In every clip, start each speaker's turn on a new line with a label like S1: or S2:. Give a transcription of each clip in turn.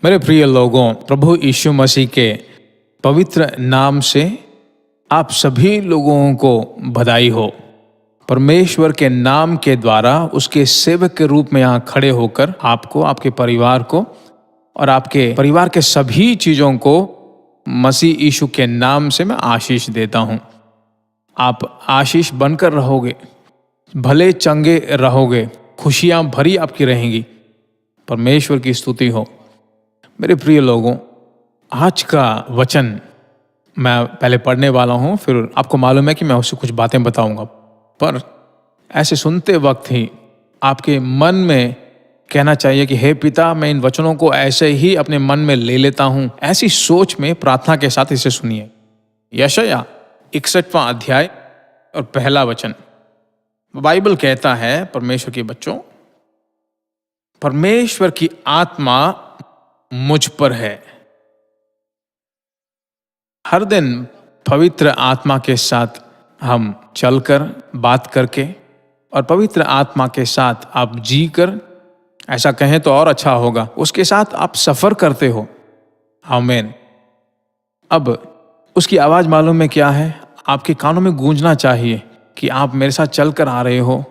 S1: मेरे प्रिय लोगों, प्रभु यीशु मसीह के पवित्र नाम से आप सभी लोगों को बधाई हो। परमेश्वर के नाम के द्वारा उसके सेवक के रूप में यहाँ खड़े होकर आपको, आपके परिवार को और आपके परिवार के सभी चीज़ों को मसीह यीशु के नाम से मैं आशीष देता हूँ। आप आशीष बनकर रहोगे, भले चंगे रहोगे, खुशियाँ भरी आपकी रहेंगी। परमेश्वर की स्तुति हो। मेरे प्रिय लोगों, आज का वचन मैं पहले पढ़ने वाला हूँ, फिर आपको मालूम है कि मैं उससे कुछ बातें बताऊंगा। पर ऐसे सुनते वक्त ही आपके मन में कहना चाहिए कि हे पिता, मैं इन वचनों को ऐसे ही अपने मन में ले लेता हूँ। ऐसी सोच में प्रार्थना के साथ इसे सुनिए। यशायाह 61वां अध्याय और पहला वचन। बाइबल कहता है, परमेश्वर के बच्चों, परमेश्वर की आत्मा मुझ पर है। हर दिन पवित्र आत्मा के साथ हम चलकर, बात करके और पवित्र आत्मा के साथ आप जीकर, ऐसा कहें तो और अच्छा होगा, उसके साथ आप सफर करते हो। आमीन। अब उसकी आवाज मालूम है क्या है? आपके कानों में गूंजना चाहिए कि आप मेरे साथ चलकर आ रहे हो,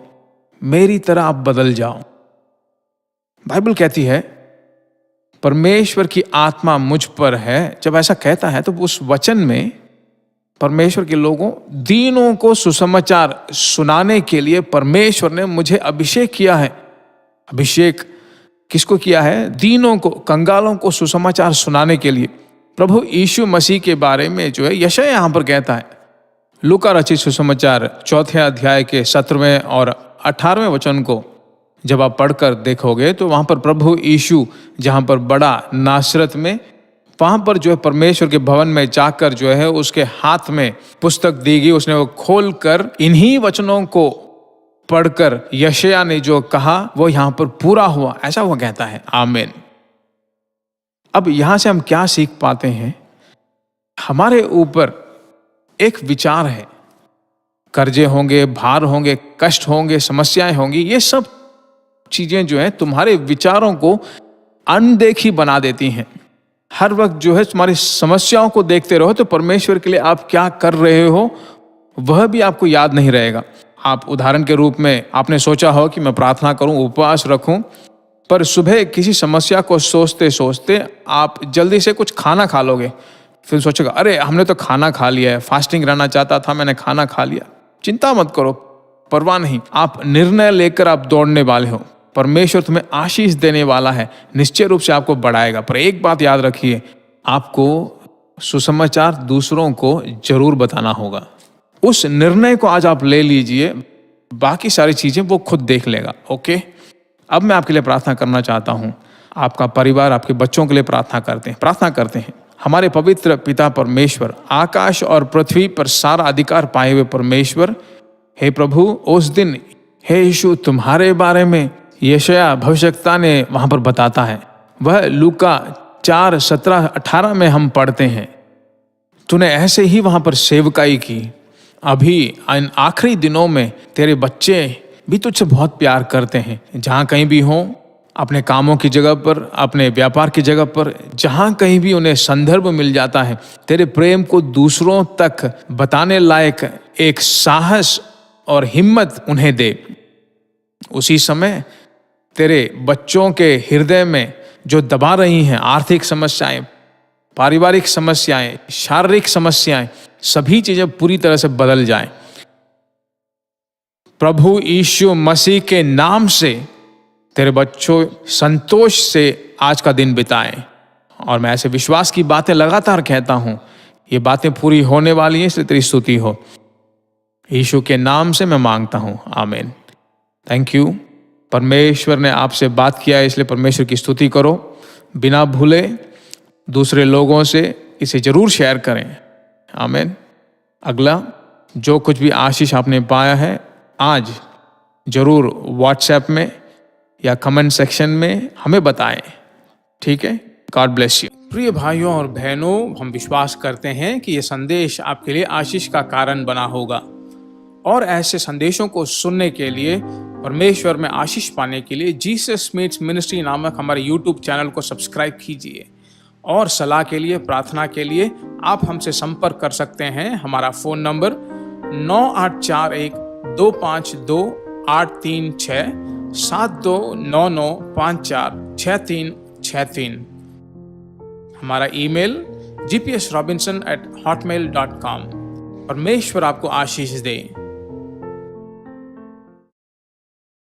S1: मेरी तरह आप बदल जाओ। बाइबल कहती है परमेश्वर की आत्मा मुझ पर है। जब ऐसा कहता है तो उस वचन में परमेश्वर के लोगों, दीनों को सुसमाचार सुनाने के लिए परमेश्वर ने मुझे अभिषेक किया है। अभिषेक किसको किया है? दीनों को, कंगालों को सुसमाचार सुनाने के लिए। प्रभु यीशु मसीह के बारे में जो है यशायाह यहाँ पर कहता है। लूका रचित सुसमाचार 4 अध्याय के 17वें और 18वें वचन को जब आप पढ़कर देखोगे तो वहाँ पर प्रभु यीशु जहाँ पर बड़ा नासरत में, वहाँ पर जो है परमेश्वर के भवन में जाकर जो है उसके हाथ में पुस्तक दी गई, उसने वो खोल कर इन्हीं वचनों को पढ़कर यशायाह ने जो कहा वो यहाँ पर पूरा हुआ, ऐसा वो कहता है। आमीन। अब यहाँ से हम क्या सीख पाते हैं? हमारे ऊपर एक विचार है, कर्जे होंगे, भार होंगे, कष्ट होंगे, समस्याएं होंगी, ये सब चीजें जो है तुम्हारे विचारों को अनदेखी बना देती हैं। हर वक्त जो है तुम्हारी समस्याओं को देखते रहो तो परमेश्वर के लिए आप क्या कर रहे हो वह भी आपको याद नहीं रहेगा। आप उदाहरण के रूप में आपने सोचा हो कि मैं प्रार्थना करूं, उपवास रखूं, पर सुबह किसी समस्या को सोचते सोचते आप जल्दी से कुछ खाना खा लोगे। फिर सोचेगा, अरे हमने तो खाना खा लिया है, फास्टिंग रहना चाहता था, मैंने खाना खा लिया। चिंता मत करो, परवाह नहीं। आप निर्णय लेकर आप दौड़ने वाले हो। परमेश्वर तुम्हें आशीष देने वाला है, निश्चय रूप से आपको बढ़ाएगा। पर एक बात याद रखिए, आपको सुसमाचार दूसरों को जरूर बताना होगा। उस निर्णय को आज आप ले लीजिए, बाकी सारी चीजें वो खुद देख लेगा। ओके, अब मैं आपके लिए प्रार्थना करना चाहता हूँ। आपका परिवार, आपके बच्चों के लिए प्रार्थना करते हैं। हमारे पवित्र पिता परमेश्वर, आकाश और पृथ्वी पर सारा अधिकार पाए हुए परमेश्वर, हे प्रभु, उस दिन हे यीशु तुम्हारे बारे में यशायाह भविष्यवक्ता ने वहाँ पर बताता है। वह लूका 4, 17, 18 में हम पढ़ते हैं। तूने ऐसे ही वहाँ पर सेवकाई की। अभी इन आखिरी दिनों में तेरे बच्चे भी तुझसे बहुत प्यार करते हैं। जहाँ कहीं भी हों, अपने कामों की जगह पर, अपने व्यापार की जगह पर, जहाँ कहीं भी उन्हें संदर्भ मिल जाता है, तेरे प्रेम को दूसरों तक बताने लायक एक साहस और हिम्मत उन्हें दे। उसी समय तेरे बच्चों के हृदय में जो दबा रही हैं आर्थिक समस्याएं, पारिवारिक समस्याएं, शारीरिक समस्याएं, सभी चीजें पूरी तरह से बदल जाएं। प्रभु यीशु मसीह के नाम से तेरे बच्चों संतोष से आज का दिन बिताएं। और मैं ऐसे विश्वास की बातें लगातार कहता हूं, ये बातें पूरी होने वाली हैं, इसलिए तेरी स्तुति हो। यीशु के नाम से मैं मांगता हूं, आमीन। Thank you. परमेश्वर ने आपसे बात किया है, इसलिए परमेश्वर की स्तुति करो। बिना भूले दूसरे लोगों से इसे जरूर शेयर करें। आमीन। अगला, जो कुछ भी आशीष आपने पाया है आज, जरूर व्हाट्सएप में या कमेंट सेक्शन में हमें बताएं। ठीक है? God bless you. प्रिय भाइयों और बहनों, हम विश्वास करते हैं कि यह संदेश आपके लिए आशीष का कारण बना होगा। और ऐसे संदेशों को सुनने के लिए परमेश्वर में आशीष पाने के लिए जीसस मीट्स मिनिस्ट्री नामक हमारे यूट्यूब चैनल को सब्सक्राइब कीजिए। और सलाह के लिए, प्रार्थना के लिए आप हमसे संपर्क कर सकते हैं। हमारा फ़ोन नंबर 9841-252-836 7299546363। हमारा ईमेल gpsrobinson@hotmail.com। परमेश्वर आपको आशीष दे।